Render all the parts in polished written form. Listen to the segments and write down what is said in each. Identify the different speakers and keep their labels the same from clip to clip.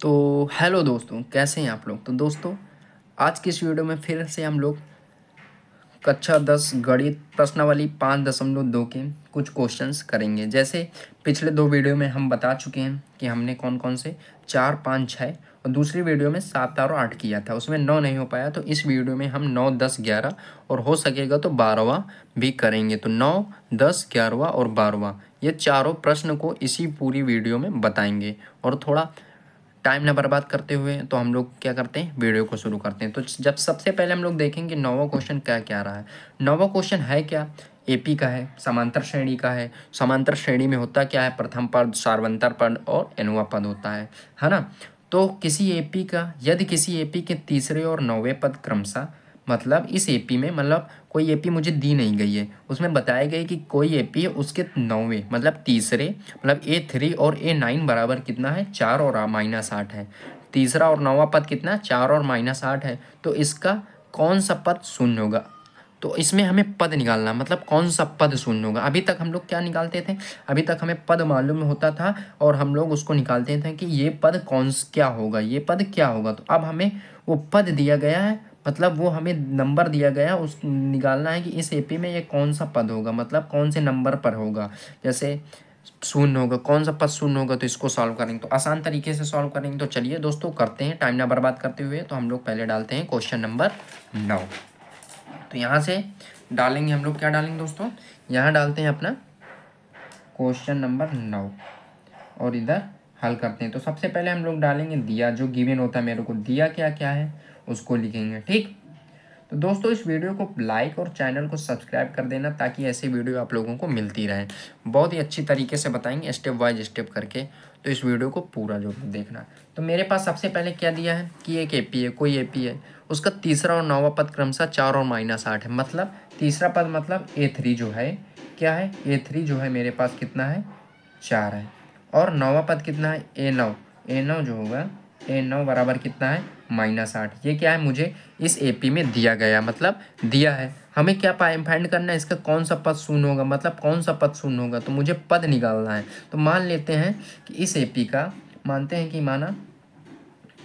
Speaker 1: तो हेलो दोस्तों, कैसे हैं आप लोग। तो दोस्तों, आज की इस वीडियो में फिर से हम लोग कक्षा 10 गणित प्रश्नावली 5.2 के कुछ क्वेश्चंस करेंगे। जैसे पिछले 2 वीडियो में हम बता चुके हैं कि हमने कौन कौन से 4, 5, 6 और दूसरी वीडियो में 7 और 8 किया था, उसमें 9 नहीं हो पाया। तो इस वीडियो में हम 9, 10, 11 और हो सकेगा तो 12वां भी करेंगे। तो 9, 10, 11वां और 12वां ये चारों प्रश्न को इसी पूरी वीडियो में बताएंगे। और थोड़ा टाइम ना बर्बाद करते हुए तो हम लोग क्या करते हैं, वीडियो को शुरू करते हैं। तो जब सबसे पहले हम लोग देखेंगे 9वां क्वेश्चन क्या क्या रहा है। 9वां क्वेश्चन है क्या, एपी का है, समांतर श्रेणी का है। समांतर श्रेणी में होता क्या है, प्रथम पद, सार्वंतर पद और एनुआ पद होता है ना। तो किसी एपी का, यदि किसी एपी के तीसरे और 9वें पद क्रमशः, मतलब इस एपी में, मतलब कोई एपी मुझे दी नहीं गई है, उसमें बताया गया कि कोई एपी है, उसके 9वें मतलब तीसरे, मतलब A3 और A9 बराबर कितना है, 4 और -8 है। तीसरा और 9वां पद कितना, 4 और -8 है। तो इसका कौन सा पद शून्य होगा। तो इसमें हमें पद निकालना, मतलब कौन सा पद शून्य होगा। अभी तक हम लोग क्या निकालते थे, अभी तक हमें पद मालूम होता था और हम लोग उसको निकालते थे कि ये पद क्या होगा, ये पद क्या होगा। तो अब हमें वो पद दिया गया है, मतलब वो हमें नंबर दिया गया है, उस निकालना है कि इस एपी में ये कौन सा पद होगा, मतलब कौन से नंबर पर होगा। जैसे शून्य होगा, कौन सा पद शून्य होगा, तो इसको सॉल्व करेंगे। तो आसान तरीके से सॉल्व करेंगे। तो चलिए दोस्तों करते हैं, टाइम ना बर्बाद करते हुए। तो हम लोग पहले डालते हैं क्वेश्चन नंबर 9। तो यहाँ से डालेंगे हम लोग, क्या डालेंगे दोस्तों, यहाँ डालते हैं अपना क्वेश्चन नंबर 9 और इधर हल करते हैं। तो सबसे पहले हम लोग डालेंगे दिया, जो गिवन होता है मेरे को, दिया क्या क्या है उसको लिखेंगे। ठीक। तो दोस्तों इस वीडियो को लाइक और चैनल को सब्सक्राइब कर देना, ताकि ऐसी वीडियो आप लोगों को मिलती रहे। बहुत ही अच्छी तरीके से बताएंगे, स्टेप बाय स्टेप करके। तो इस वीडियो को पूरा जो देखना। तो मेरे पास सबसे पहले क्या दिया है कि एक एपी है, कोई एपी है, उसका तीसरा और 9वां पद क्रमशः 4 और -8 है। मतलब तीसरा पद मतलब A3 जो है, क्या है, A3 जो है मेरे पास कितना है, 4 है। और 9वां पद कितना है, A9। A9 जो होगा, A9 बराबर कितना है, -8। ये क्या है, मुझे इस एपी में दिया गया, मतलब दिया है। हमें क्या फाइंड करना है, इसका कौन सा पद शून्य होगा, मतलब कौन सा पद शून्य होगा। तो मुझे पद निकालना है। तो मान लेते हैं कि इस एपी का, मानते हैं कि माना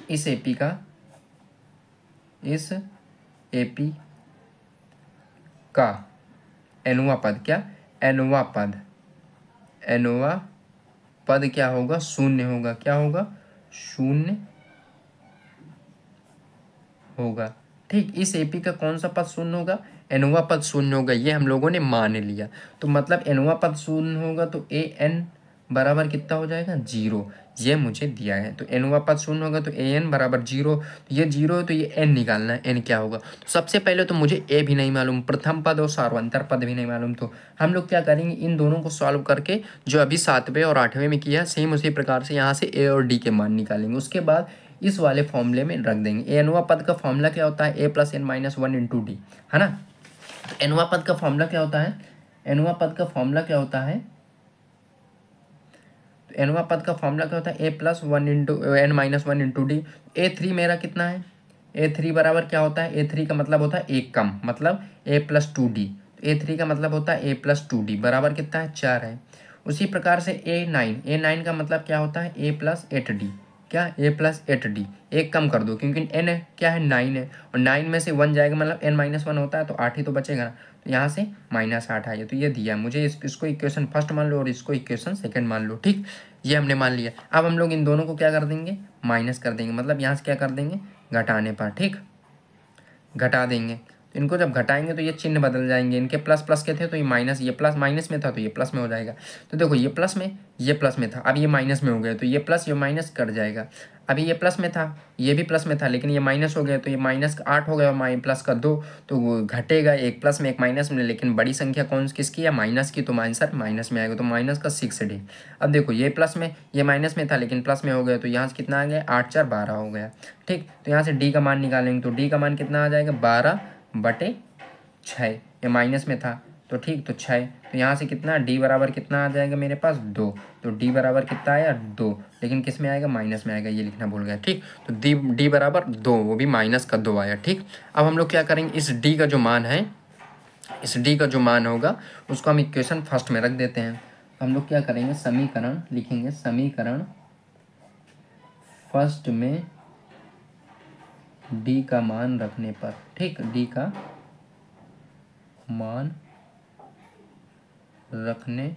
Speaker 1: इस एपी का, इस एपी का एनुआ पद, क्या, एनुआ पद, एनुआ पद क्या होगा, शून्य होगा। क्या होगा, शून्य होगा। ठीक, इस एपी का कौन सा पद शून्य होगा, एनुआ पद शून्य होगा। ये हम लोगों ने मान लिया। तो मतलब एनुआ पद शून्य होगा तो AN बराबर कितना हो जाएगा, 0। ये मुझे दिया है। तो एनुआ पद शून्य होगा तो AN बराबर 0। तो ये 0 है तो ये N निकालना है, N क्या होगा। तो सबसे पहले तो मुझे A भी नहीं मालूम, प्रथम पद और सार्वंतर पद भी नहीं मालूम। तो हम लोग क्या करेंगे, इन दोनों को सॉल्व करके, जो अभी 7वें और 8वें में किया सेम उसी प्रकार से यहाँ से A और D के मान निकालेंगे। उसके बाद इस वाले फॉर्मूले में रख देंगे। एनुआ पद का फॉर्मूला क्या होता है, A+N-1 इंटू डी, है ना। तो एनुआ पद का फॉर्मूला क्या होता है, एनुआ पद का फॉर्मूला क्या होता है, तो एनुआ पद का फॉर्मूला क्या होता है, A+1 इंटू डी। A3 मेरा कितना है, A3 बराबर क्या होता है, A3 का मतलब होता है एक कम, मतलब A+2D। A3 का मतलब होता है A+2D बराबर कितना है, 4 है। उसी प्रकार से A9 का मतलब क्या होता है, A+8D। क्या, A+8D, एक कम कर दो क्योंकि n क्या है, 9 है, और 9 में से 1 जाएगा, मतलब N-1 होता है, तो 8 ही तो बचेगा ना। तो यहाँ से -8 आया। तो ये दिया मुझे, इसको इक्वेशन फर्स्ट मान लो और इसको इक्वेशन सेकंड मान लो। ठीक, ये हमने मान लिया। अब हम लोग इन दोनों को क्या कर देंगे, माइनस कर देंगे, मतलब यहाँ से क्या कर देंगे, घटाने पर। ठीक, घटा देंगे। तो इनको जब घटाएंगे तो ये चिन्ह बदल जाएंगे, इनके प्लस प्लस के थे तो ये माइनस, ये प्लस माइनस में था तो ये प्लस में हो जाएगा। तो देखो ये प्लस में, ये प्लस में था, अब ये माइनस में हो गया, तो ये प्लस ये माइनस कट जाएगा। अभी ये प्लस में था, ये भी प्लस में था, लेकिन ये माइनस हो गया, तो ये -8 हो गया, प्लस का 2, तो वो घटेगा, एक प्लस में एक माइनस में। लेकिन बड़ी संख्या कौन किसकी है, माइनस की, तो आंसर माइनस में आएगा। तो माइनस का 6D। अब देखो ये प्लस में, ये माइनस में था लेकिन प्लस में हो गया, तो यहाँ से कितना आ गया, 8 4 12 हो गया। ठीक, तो यहाँ से डी का मान निकालेंगे, तो डी का मान कितना आ जाएगा, 12/6। ये माइनस में था तो ठीक, तो 6। तो यहाँ से कितना, डी बराबर कितना आ जाएगा मेरे पास, 2। तो डी बराबर कितना आया, 2, लेकिन किस में आएगा, माइनस में आएगा, ये लिखना भूल गया। ठीक, तो डी बराबर 2, वो भी -2 आया। ठीक, अब हम लोग क्या करेंगे, इस डी का जो मान है, इस डी का जो मान होगा उसको हम इक्वेशन फर्स्ट में रख देते हैं। हम लोग क्या करेंगे, समीकरण लिखेंगे, समीकरण फर्स्ट में डी का मान रखने पर, ठीक, डी का मान रखने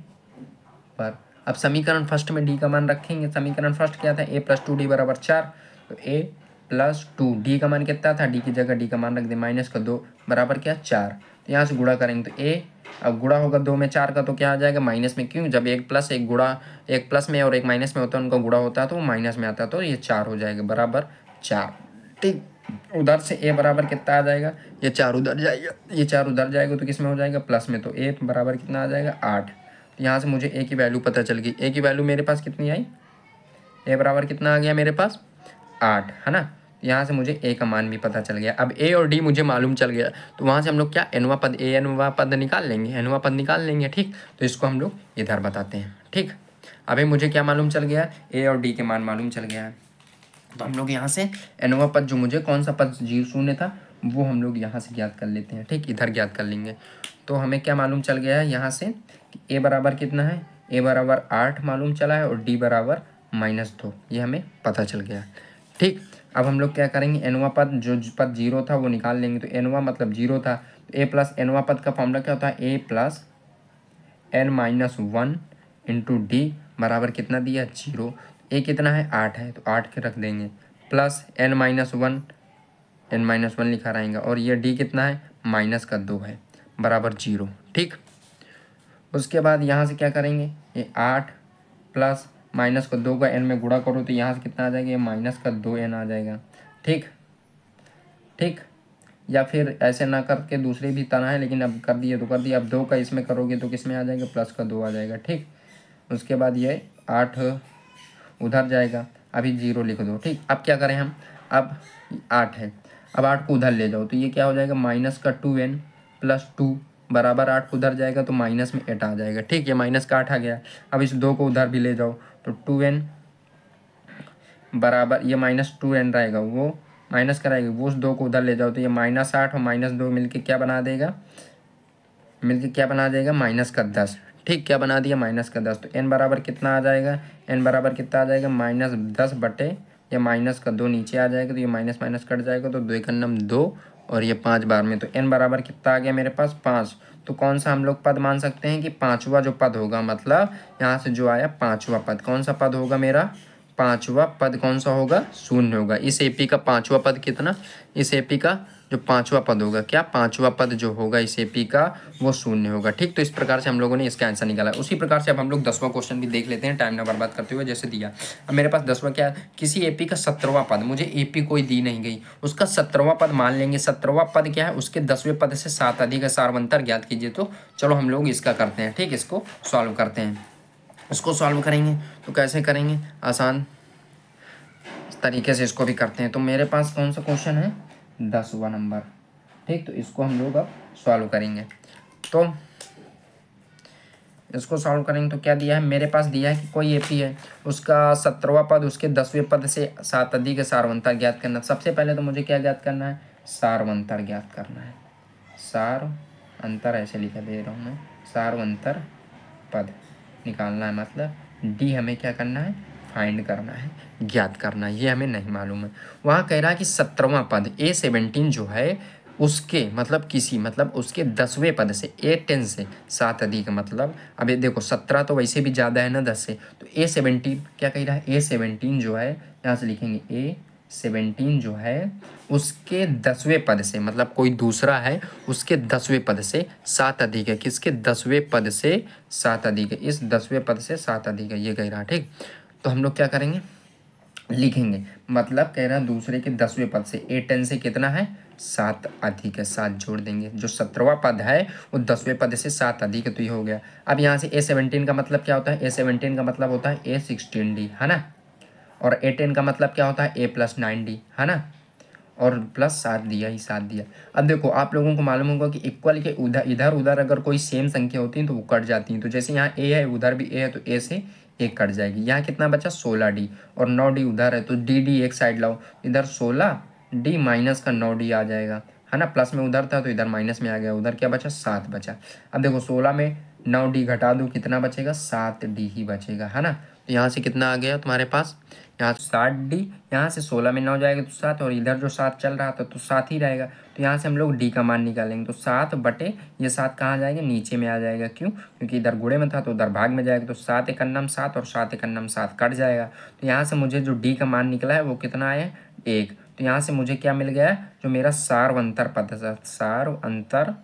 Speaker 1: पर। अब समीकरण फर्स्ट में डी का मान रखेंगे। समीकरण फर्स्ट क्या था, ए प्लस टू डी बराबर 4, तो ए प्लस टू, डी का मान कितना था, डी की जगह डी का मान रख दे माइनस का 2 बराबर क्या 4। तो यहाँ से गुणा करेंगे तो ए, अब गुणा होगा 2 में 4 का तो क्या आ जाएगा माइनस में, क्यों, जब एक प्लस एक गुणा, एक प्लस में और एक माइनस में होता है, उनका गुणा होता है तो वो माइनस में आता है, तो ये 4 हो जाएगा बराबर 4। ठीक, उधर से ए बराबर कितना आ जाएगा, ये 4 उधर जाएगा, ये 4 उधर जाएगा तो किस में हो जाएगा प्लस में, तो ए बराबर कितना आ जाएगा 8। तो यहाँ से मुझे ए की वैल्यू पता चल गई। ए की वैल्यू मेरे पास कितनी आई, ए बराबर कितना आ गया मेरे पास 8, है ना। यहाँ से मुझे ए का मान भी पता चल गया। अब ए और डी मुझे मालूम चल गया, तो वहाँ से हम लोग क्या एनवा पद, ए एनवा पद निकाल लेंगे, एनवा पद निकाल लेंगे। ठीक, तो इसको हम लोग इधर बताते हैं। ठीक, अभी मुझे क्या मालूम चल गया, ए और डी के मान मालूम चल गया है, तो हम लोग यहाँ से एनवा पद जो मुझे कौन सा पद 0 शून्य था वो हम लोग यहाँ से ज्ञात कर लेते हैं। ठीक, इधर ज्ञात कर लेंगे। तो हमें क्या मालूम चल गया है यहाँ से कि ए बराबर कितना है, ए बराबर 8 मालूम चला है और डी बराबर -2, ये हमें पता चल गया। ठीक, अब हम लोग क्या करेंगे, एनवा पद जो पद 0 था वो निकाल लेंगे। तो एनवा मतलब 0 था, तो ए प्लस एनवा पद का फॉर्मूला क्या होता है, ए प्लस n-1 इंटू डी बराबर कितना दिया 0। ए कितना है 8 है, तो 8 के रख देंगे, प्लस n-1 लिखा रहेगा, और ये डी कितना है -2 है बराबर 0। ठीक, उसके बाद यहाँ से क्या करेंगे, ये 8 प्लस -2 का n में गुणा करो तो यहाँ से कितना आ जाएगा, ये -2n आ जाएगा। ठीक, ठीक, या फिर ऐसे ना करके दूसरे भी तरह है, लेकिन अब कर दिए तो कर दिए। अब 2 का इसमें करोगे तो किस में आ जाएगा, +2 आ जाएगा। ठीक, उसके बाद ये 8 उधर जाएगा, अभी 0 लिख दो। ठीक, अब क्या करें हम, अब 8 है, अब 8 को उधर ले जाओ तो ये क्या हो जाएगा -2n + 2 बराबर 8 को उधर जाएगा तो माइनस में 8 आ जाएगा। ठीक, ये -8 आ गया। अब इस 2 को उधर भी ले जाओ तो 2n बराबर ये -2n रहेगा, वो माइनस कराएगा, वो उस 2 को उधर ले जाओ तो ये -8 और -2 मिलके क्या बना देगा, -10। ठीक, क्या बना दिया -10। तो n बराबर कितना आ जाएगा, n बराबर कितना आ जाएगा -10 बटे ये -2 नीचे आ जाएगा, तो ये माइनस माइनस कट जाएगा, तो 2 × 2 और ये 5 बार में, तो n बराबर कितना आ गया मेरे पास 5। तो कौन सा हम लोग पद मान सकते हैं कि पाँचवा जो पद होगा, मतलब यहाँ से जो आया पाँचवा पद, कौन सा पद होगा मेरा, पाँचवा पद कौन सा होगा, 0 होगा। इस एपी का पाँचवा पद कितना, इस एपी का जो पाँचवा पद होगा, क्या पाँचवा पद जो होगा इस एपी का वो 0 होगा। ठीक, तो इस प्रकार से हम लोगों ने इसका आंसर निकाला। उसी प्रकार से अब हम लोग 10वां क्वेश्चन भी देख लेते हैं, टाइम ना बर्बाद करते हुए। जैसे दिया, अब मेरे पास 10वां क्या, किसी एपी का 17वां पद, मुझे एपी कोई दी नहीं गई, उसका 17वां पद मान लेंगे। 17वां पद क्या है, उसके 10वें पद से 7 अधिक सारवंतर ज्ञात कीजिए। तो चलो हम लोग इसका करते हैं। ठीक, इसको सॉल्व करते हैं। इसको सॉल्व करेंगे तो कैसे करेंगे, आसान तरीके से इसको भी करते हैं। तो मेरे पास कौन सा क्वेश्चन है, 10वां नंबर। ठीक, तो इसको हम लोग अब सॉल्व करेंगे। तो इसको सॉल्व करेंगे तो क्या दिया है, मेरे पास दिया है कि कोई एपी है, उसका 17वां पद उसके 10वें पद से 7 अधिक सारवंतर ज्ञात करना। सबसे पहले तो मुझे क्या ज्ञात करना है, सारवंतर ज्ञात करना है। सार अंतर ऐसे लिखा दे रहा हूँ मैं, सारवंतर पद निकालना है, मतलब डी हमें क्या करना है, फाइंड करना है, ज्ञात करना है। ये हमें नहीं मालूम है। वहाँ कह रहा है कि 17वां पद A17 जो है उसके मतलब किसी मतलब उसके 10वें पद से A10 से 7 अधिक, मतलब अब ये देखो 17 तो वैसे भी ज़्यादा है ना 10 से, तो A17 क्या कह रहा है, A17 जो है यहाँ से लिखेंगे A17 जो है उसके 10वें पद से, मतलब कोई दूसरा है उसके 10वें पद से 7 अधिक है। किसके 10वें पद से 7 अधिक है, इस 10वें पद से 7 अधिक है, ये कह रहा है। ठीक, तो हम लोग क्या करेंगे, लिखेंगे, मतलब कह रहा है दूसरे के 10वें पद से A10 से कितना है 7 अधिक है, 7 जोड़ देंगे। जो 17वां पद है वो 10वें पद से 7 अधिक है, तो ये हो गया। अब यहाँ से A17 का मतलब क्या होता है, A17 का मतलब होता है A16D, है ना, और A10 का मतलब क्या होता है A+9D, है ना, और प्लस 7 दिया ही 7 दिया। अब देखो आप लोगों को मालूम होगा कि इक्वल के इधर उधर अगर कोई सेम संख्या होती है तो वो कट जाती हैं। तो जैसे यहाँ A है उधर भी A है, तो A से एक कट जाएगी। यहाँ कितना बचा 16D, और 9D उधर है तो DD एक साइड लाओ, इधर 16D माइनस का 9D आ जाएगा, है ना, प्लस में उधर था तो इधर माइनस में आ गया, उधर क्या बचा 7 बचा। अब देखो 16 में 9D घटा दो कितना बचेगा 7D ही बचेगा, है ना। तो यहाँ से कितना आ गया तुम्हारे पास, यहाँ 7D, यहाँ से 16 में 9 जाएगा तो 7, और इधर जो 7 चल रहा था तो 7 ही रहेगा। तो यहाँ से हम लोग D का मान निकालेंगे। तो 7 बटे ये 7 कहाँ जाएगा, नीचे में आ जाएगा। क्यों? क्योंकि इधर गुणे में था तो उधर भाग में जाएगा। तो 7 एकन्नम 7 और 7 एकन्नम 7 कट जाएगा। तो यहाँ से मुझे जो D का मान निकला है वो कितना आया, 1। तो यहाँ से मुझे क्या मिल गया, जो मेरा सार्वंतर पद है, सार्वंतर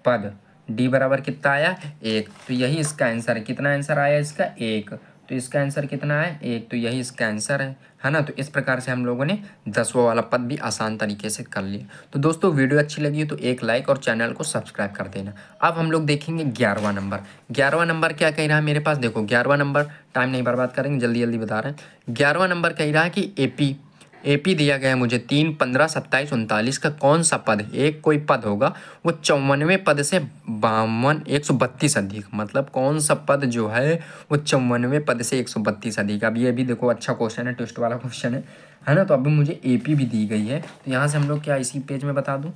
Speaker 1: पद D बराबर कितना आया, 1। तो यही इसका आंसर है। कितना आंसर आया इसका, 1। तो इसका आंसर कितना है, 1। तो यही इसका आंसर है ना। तो इस प्रकार से हम लोगों ने 10वां वाला पद भी आसान तरीके से कर लिया। तो दोस्तों वीडियो अच्छी लगी तो एक लाइक और चैनल को सब्सक्राइब कर देना। अब हम लोग देखेंगे 11वां नंबर। 11वां नंबर क्या कह रहा है मेरे पास, देखो 11वां नंबर, टाइम नहीं बर्बाद करेंगे, जल्दी जल्दी बता रहे हैं। 11वां नंबर कह रहा है कि एपी दिया गया है मुझे 3, 15, 27, 39 का कौन सा पद, एक कोई पद होगा वो 54वें पद से 132 अधिक, मतलब कौन सा पद जो है वो 54वें पद से 132 अधिक। अब ये भी देखो अच्छा क्वेश्चन है, ट्विस्ट वाला क्वेश्चन है ना। तो अभी मुझे एपी भी दी गई है, तो यहाँ से हम लोग क्या इसी पेज में बता दूँ।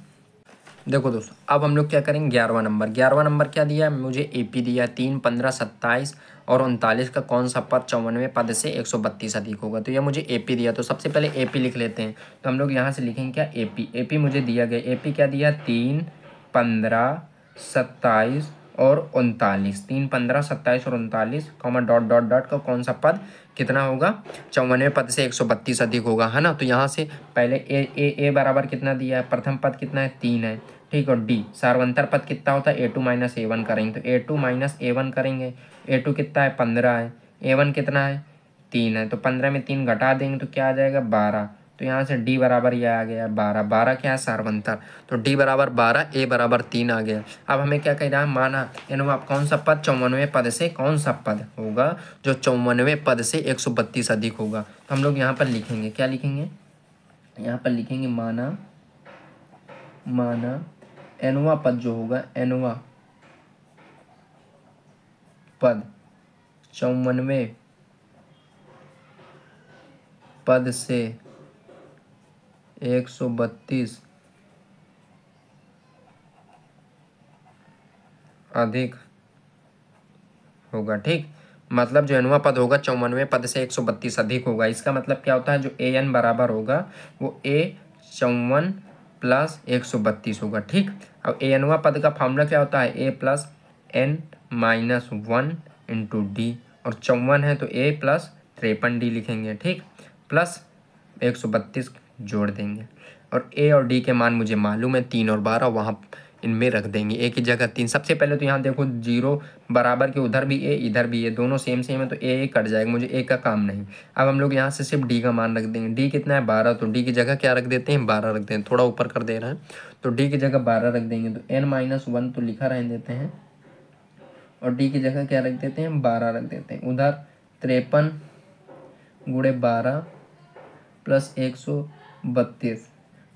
Speaker 1: देखो दोस्तों अब हम लोग क्या करेंगे, 11वां नंबर। 11वां नंबर क्या दिया है मुझे, एपी दिया 3, 15, 27 और 39 का कौन सा पद 54वें पद से 132 अधिक होगा। तो यह मुझे एपी दिया, तो सबसे पहले एपी लिख लेते हैं। तो हम लोग यहाँ से लिखेंगे क्या, एपी मुझे दिया गया। एपी क्या दिया, 3, 15, 27 और 39, 3, 15, 27 और 39 कॉमा डॉट डॉट डॉट का कौन सा पद कितना होगा, 54वें पद से 132 अधिक होगा, है ना। तो यहाँ से पहले ए बराबर कितना दिया है, प्रथम पद कितना है, 3 है, ठीक। और डी सार्वंतर पद कितना होता है, A2 - A1 करेंगे। तो A2 - A1 करेंगे। A2 कितना है, 15 है। A1 कितना है, 3 है। तो 15 में 3 घटा देंगे तो क्या आ जाएगा, 12। तो यहाँ से D बराबर यह आ गया 12। 12 क्या है, सार्वंतर। तो D बराबर 12, A बराबर 3 आ गया। अब हमें क्या कह रहा है, माना यानी आप कौन सा पद 54वें पद से कौन सा पद होगा जो 54वें पद से 132 अधिक होगा। तो हम लोग यहाँ पर लिखेंगे, क्या लिखेंगे, यहाँ पर लिखेंगे माना nवां पद जो होगा, nवां पद 54वें पद से 132 अधिक होगा, ठीक। मतलब जो nवां पद होगा 54वें पद से 132 अधिक होगा। इसका मतलब क्या होता है, जो an बराबर होगा वो A 54 प्लस 132 होगा, ठीक। अब nवां पद का फॉर्मूला क्या होता है, A plus n minus 1 into D, और 54 है तो A प्लस 53D लिखेंगे, ठीक। प्लस 132 जोड़ देंगे, और A और D के मान मुझे मालूम है 3 और 12, वहाँ इनमें रख देंगे। एक ही जगह 3। सबसे पहले तो यहाँ देखो 0 बराबर के उधर भी A इधर भी A, दोनों सेम है तो A कट जाएगा, मुझे A का काम नहीं। अब हम लोग यहाँ से सिर्फ D का मान रख देंगे। D कितना है, 12, तो D की जगह क्या रख देते हैं, 12 रख देते हैं। थोड़ा ऊपर कर दे रहे हैं, तो D की जगह 12 रख देंगे। तो n-1 तो लिखा रहने देते हैं, और D की जगह क्या रख देते हैं, 12 रख देते हैं। उधर 53 गुणे 12 प्लस 132,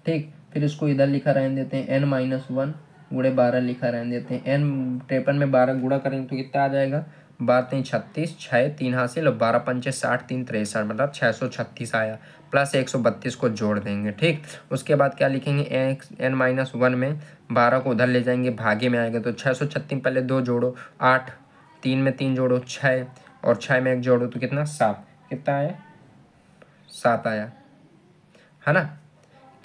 Speaker 1: ठीक। फिर इसको इधर लिखा रहने देते हैं, n-1 गुणे 12 लिखा रहने देते हैं। n 53 में 12 गुणा करेंगे तो कितना आ जाएगा, 12 - 36, 6 3 हासिल, 12 × 5 = 60, 3 × 63, मतलब 636 आया। प्लस 132 को जोड़ देंगे, ठीक। उसके बाद क्या लिखेंगे, n-1 में 12 को उधर ले जाएंगे, भागे में आएगा। तो 636 पहले 2 जोड़ो 8, 3 में 3 जोड़ो 6, और 6 में 1 जोड़ो तो कितना, 7। कितना आया, 7 आया, है ना।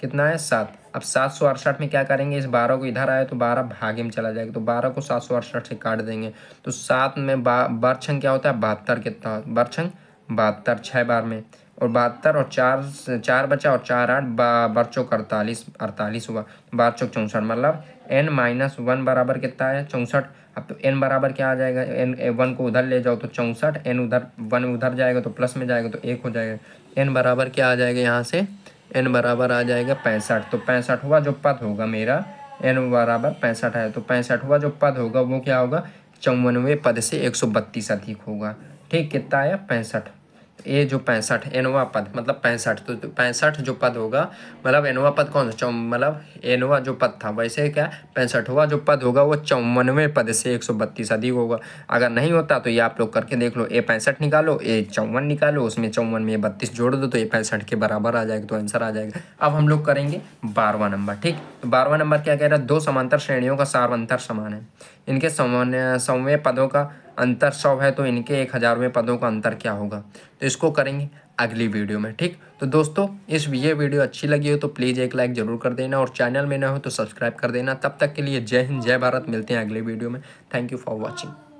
Speaker 1: कितना है, 7। अब 768 में क्या करेंगे, इस 12 को इधर आया तो 12 भागे में चला जाएगा, तो 12 को 768 से काट देंगे। तो 7 में बरछंग क्या होता है, 72। कितना बरछंग, 72, 6 बार में, और 72 और 4 बचा, और 4 8 बरचौक 48 हुआ, 12 चौक 64, मतलब n-1 बराबर कितना है, 64। अब तो n बराबर क्या आ जाएगा, n-1 को उधर ले जाओ तो 64, n उधर 1 उधर जाएगा तो प्लस में जाएगा तो 1 हो जाएगा। n बराबर क्या आ जाएगा, यहाँ से n बराबर आ जाएगा 65। तो 65वां जो पद होगा मेरा, n बराबर 65 है, तो 65वां जो पद होगा वो क्या होगा, 54वें पद से 132 अधिक होगा, ठीक। कितना आया, 65। ये जो 65 nवां पद मतलब 65, तो 65 जो पद होगा मतलब nवां पद कौन सा, मतलब nवां जो पद था, वैसे क्या 65वां जो पद होगा वो 54वें पद से 132 अधिक होगा। अगर नहीं होता तो ये आप लोग करके देख लो, A 65 निकालो, A 54 निकालो, उसमें 54 में 32 जोड़ दो तो ये 65 के बराबर आ जाएगा, तो आंसर आ जाएगा। अब हम लोग करेंगे 12वां नंबर, ठीक। तो 12वां नंबर क्या कह रहा है, 2 समांतर श्रेणियों का सार्वंतर समान है, इनके समन्वय पदों का अंतर 100 है तो इनके 1000वें पदों का अंतर क्या होगा, तो इसको करेंगे अगली वीडियो में। ठीक, तो दोस्तों ये वीडियो अच्छी लगी हो तो प्लीज़ एक लाइक ज़रूर कर देना और चैनल में ना हो तो सब्सक्राइब कर देना। तब तक के लिए जय हिंद, जय भारत। मिलते हैं अगले वीडियो में। Thank you for watching.